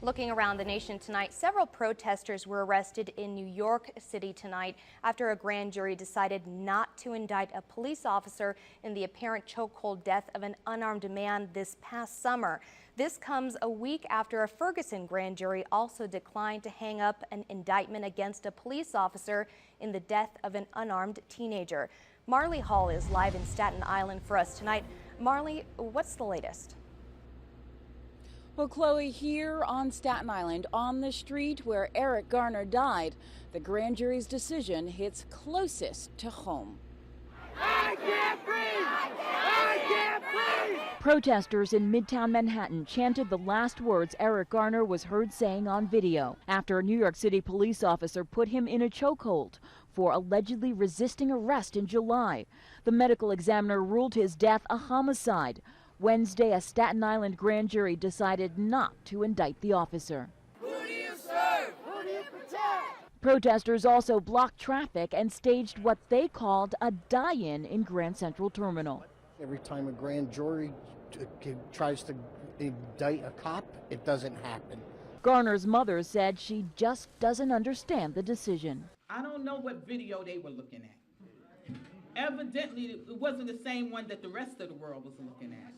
Looking around the nation tonight, several protesters were arrested in New York City tonight after a grand jury decided not to indict a police officer in the apparent chokehold death of an unarmed man this past summer. This comes a week after a Ferguson grand jury also declined to hang up an indictment against a police officer in the death of an unarmed teenager. Marley Hall is live in Staten Island for us tonight. Marley, what's the latest? Well, Chloe, here on Staten Island, on the street where Eric Garner died, the grand jury's decision hits closest to home. I can't breathe! I can't breathe! Protesters in Midtown Manhattan chanted the last words Eric Garner was heard saying on video after a New York City police officer put him in a chokehold for allegedly resisting arrest in July. The medical examiner ruled his death a homicide. Wednesday, a Staten Island grand jury decided not to indict the officer. Who do you serve? Who do you protect? Protesters also blocked traffic and staged what they called a die-in Grand Central Terminal. Every time a grand jury tries to indict a cop, it doesn't happen. Garner's mother said she just doesn't understand the decision. I don't know what video they were looking at. Evidently, it wasn't the same one that the rest of the world was looking at.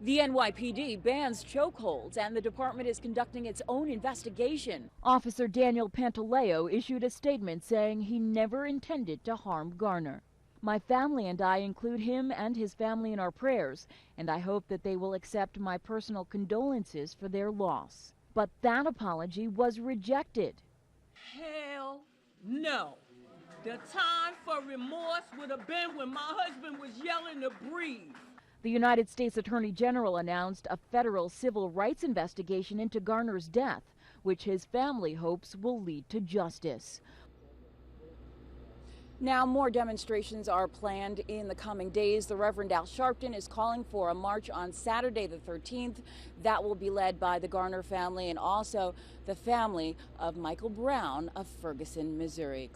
The NYPD bans chokeholds, and the department is conducting its own investigation. Officer Daniel Pantaleo issued a statement saying he never intended to harm Garner. My family and I include him and his family in our prayers, and I hope that they will accept my personal condolences for their loss. But that apology was rejected. Hell no. The time for remorse would have been when my husband was yelling to breathe. The United States Attorney General announced a federal civil rights investigation into Garner's death, which his family hopes will lead to justice. Now, more demonstrations are planned in the coming days. The Reverend Al Sharpton is calling for a march on Saturday the 13th. That will be led by the Garner family and also the family of Michael Brown of Ferguson, Missouri.